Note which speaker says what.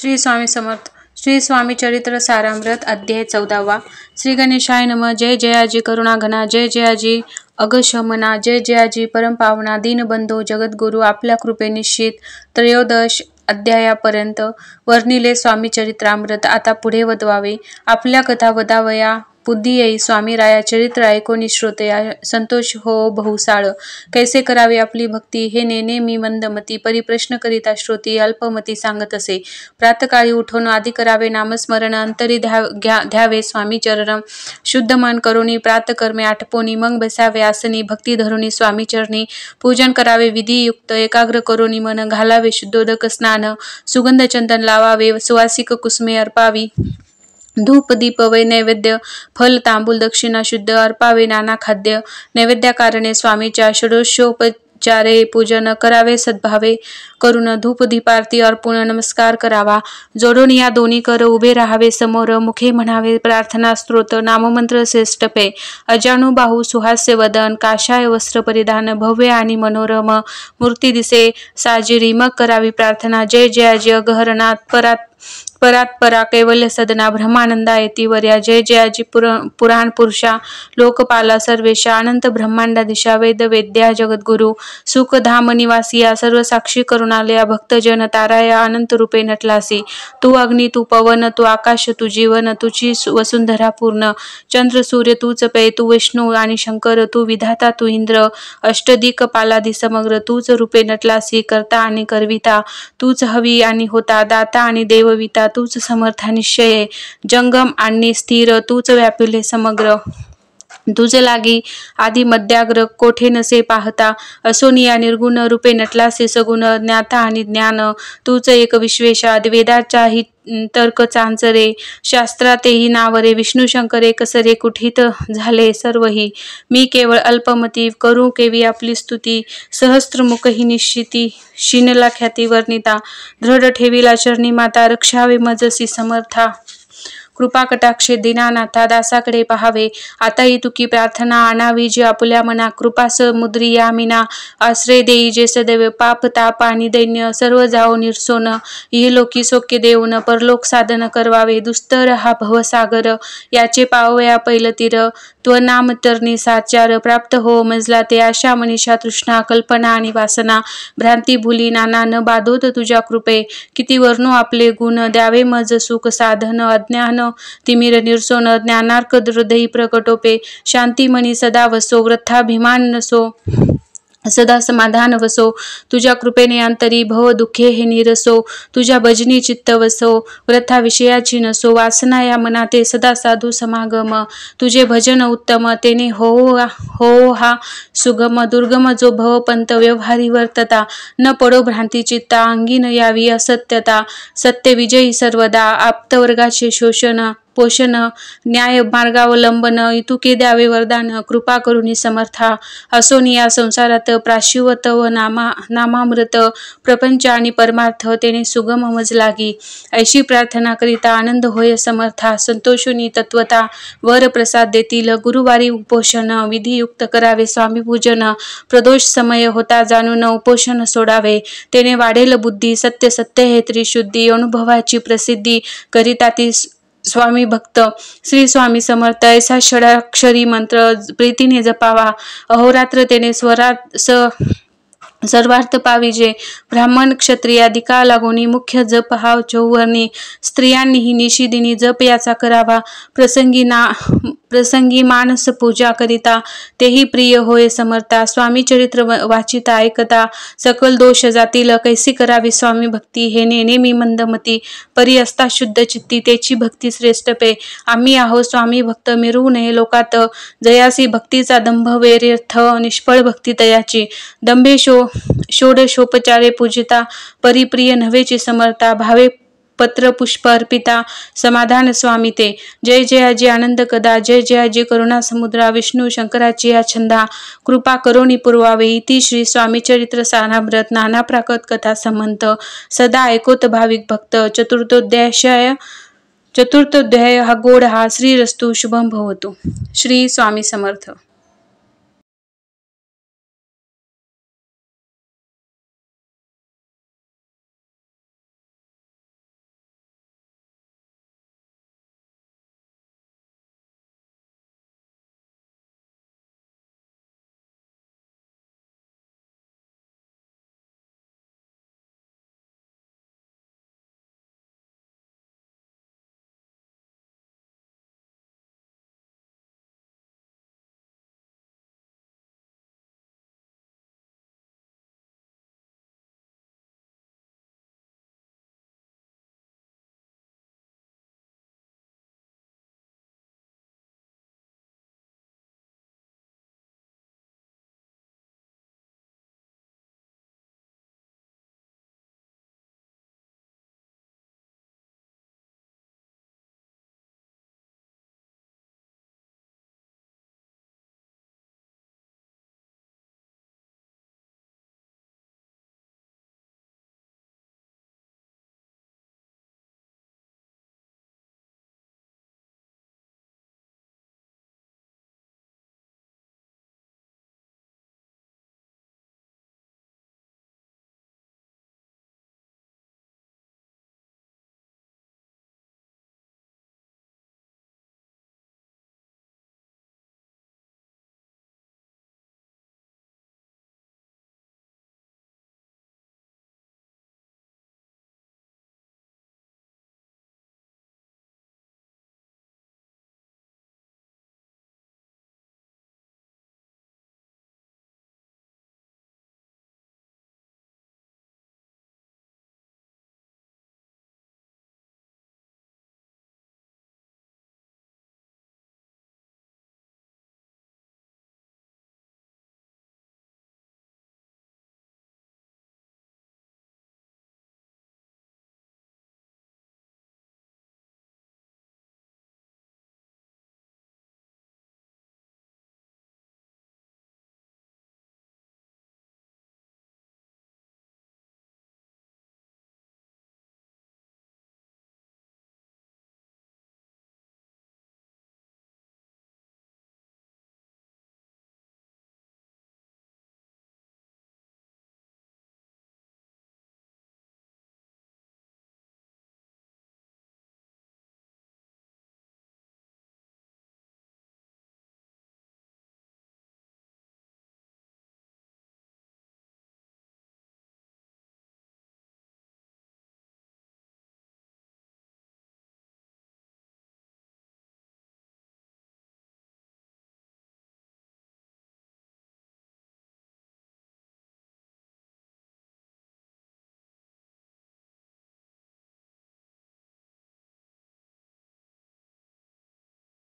Speaker 1: श्री स्वामी समर्थ. श्री स्वामी चरित्र सारामृत अध्याय 14वा. श्री गणेशाय नमः. जय जयाजी करुणाघना, जय जयाजी अगशमना, जय जयाजी परमपावना, दीनबंधो जगद्गुरु. आपल्या कृपे निश्चित 13 अध्यायापर्यंत वर्णिले स्वामी चरित्रामृत आता पुढे वदवावे. आपल्या कथा वदावया बुद्धी येई. स्वामी राया चरित्र ऐकोनी श्रोतया संतोष हो बहुसाळ. कैसे करावे आपली भक्ती हे नेने मी मंदमती. परिप्रश्न करिता श्रोती अल्पमती सांगत असे. प्रातकाळी उठून आधी करावे नामस्मरण. अंतरी ध्यावे स्वामी चरण. शुद्ध मन करुणी प्रातकर्मे आटपोनी. मग बसावे आसनी भक्ती धरुणी स्वामी चरणी. पूजन करावे विधियुक्त एकाग्र करुणी मन. घालावे शुद्धोदक स्नान. सुगंध चंदन लावावे. सुवासिक कुसुमे अर्पावी. धूप दीप वै नैवेद्य फल तांबूल दक्षिणा शुद्ध अर्पावे. नाना खाद्य नैवेद्याकारणे स्वामीच्या षोडशोपचारे पूजन करावे सद्भावे करून. धूप दीपारती अर्पून नमस्कार करावा. जोडून या दोन्ही कर उभे राहावे समोर. मुखे म्हणावे प्रार्थना स्तोत्र नाममंत्र श्रेष्ठपे. अजाणू बाहू सुहास्य वदन. काषाय वस्त्र परिधान भव्य आणि मनोरम मूर्ती दिसे साजिरी. मग करावी प्रार्थना. जय जयाजी अगहरनाथ परात परा कैवल्य सदना ब्रह्मानंदा येती वर्या. जय जयाजी पुराण पुरुषा लोकपाला सर्वेशा. अनंत ब्रह्मांडाधीशा वेद वेद्या जगद्गुरु. सुख धाम निवासिया सर्व साक्षी करुणालया. भक्तजन ताराया अनंत रूपे नटलासी. तू अग्नी तू पवन तू आकाश तू जीवन. तुझी वसुंधरा पूर्ण. चंद्र सूर्य तूच पै. तू विष्णू आणि शंकर. तू विधाता तू इंद्र. अष्टदिक पालादी समग्र. तूच रूपे नटलासी. करता आणि करविता. तूच हवी आणि होता. दाता आणि देवविता. तूच समर्था निश्चये. जंगम आणि स्थिर. तूच व्यापिले समग्र. तुझ लागी आधी मध्याग्र कोठे नसे पाहता. असोनिया निर्गुण रूपे नटलासे सगुण. ज्ञाता आणि ज्ञान. तूच एक विश्वेशा. वेदाच्याही तर्क चांचरे. शास्त्रातेही नावरे. विष्णू शंकर एकसरे. कुठित झाले सर्वही. मी केवळ अल्पमती करू केवी आपली स्तुती. सहस्त्रमुख ही निश्चिती. शिनला ख्याती वर्णिता. दृढ ठेविला चरणी माता. रक्षावे मजसी समर्था. कृपा कटाक्षे दीनानाथा. दासाकडे पहावे आताही तुकी प्रार्थना. आणावी जी आपुल्या मना. कृपा समुद्री यामिना. आश्रय देई जे सदैव. पाप ताप आणि दैन्य सर्व जाओ निरसोन. इहलोकी सौख्य देऊन परलोक साधन करवावे. दुस्तर हा भवसागर याचे पावया पैलतीर. त्वनाम तरणी साचार प्राप्त हो मजला ते. आशा मनीषा तृष्णा कल्पना आणि वासना. भ्रांती भुली नाना न बाधोत तुझ्या कृपे. किती वर्णो आपले गुण. द्यावे मज सुख साधन. अज्ञान तिमिर निरसोन. ज्ञानार्क हृदयी प्रकटोपे. शांतिमणी सदा वसो. वृथाभिमान नसो. सदा समाधान वसो. तुझ्या कृपेने अंतरी भव दुःखे हे निरसो. तुझ्या भजनी चित्त वसो. वृथा विषयाची नसो. वासना या मनाते सदा साधू समागम. तुझे भजन उत्तम तेने हो हा सुगम. दुर्गम जो भव पंत व्यवहारी वर्तता. न पडो भ्रांती चित्ता. अंगी न यावी असत्यता. सत्य विजयी सर्वदा. आप्तवर्गाचे शोषण पोषण. न्याय मार्गावलंबन. इतुके द्यावे वरदान. कृपा करुणी समर्था. असोनिया संसारात प्राशिवत व नामामृत. प्रपंच आणि परमार्थ तेने सुगम मज लागी. ऐशी प्रार्थना करिता आनंद होय समर्था. संतोषुनी तत्वता वर प्रसाद देतील. गुरुवारी उपोषण विधियुक्त करावे स्वामी पूजन. प्रदोष समय होता जाणून उपोषण सोडावे. तेने वाढेल बुद्धी. सत्य सत्य हे त्रिशुद्धी. अनुभवाची प्रसिद्धी करिता ती स्वामी भक्त. श्री स्वामी समर्थ. ऐसा षडाक्षरी मंत्र प्रीतीने जपावा. अहोरात्र तेने सर्वार्थ पाविजे. ब्राह्मण क्षत्रियादिका लागोनी मुख्य जप हा चौवर्णी. स्त्रियांनीही निशिदिनी जप याचा करावा. प्रसंगी मानस पूजा करिता तेही प्रिय होय समर्था. स्वामी चरित्र वाचिता ऐकता सकल दोष जातील. कैसी करावी स्वामी भक्ती हे नेने मी मंदमती. परी असता शुद्ध चित्ती तेची भक्ती श्रेष्ठ पे. आम्ही आहो स्वामी भक्त मिरवू नये लोकात. जयासी भक्तीचा दंभ व्यर्थ निष्फळ भक्ती तयाची. दंभे षोडशोपचारे पूजिता परिप्रिय नव्हेची समर्था. भावे पत्र पुष्प अर्पिता समाधान स्वामी ते. जय जयाजी आनंद कदा. जय जयाजी करुणा समुद्रा. विष्णू शंकराची या छंदा. कृपा करोनी पुरवावे. इति श्री स्वामी चरित्र सारामृत. नाना प्राकृत कथा संबंध सदा ऐकोत भाविक भक्त. चतुर्थोध्याय हा गोड हा. श्रीरस्तु शुभम भवतु. श्री स्वामी समर्थ.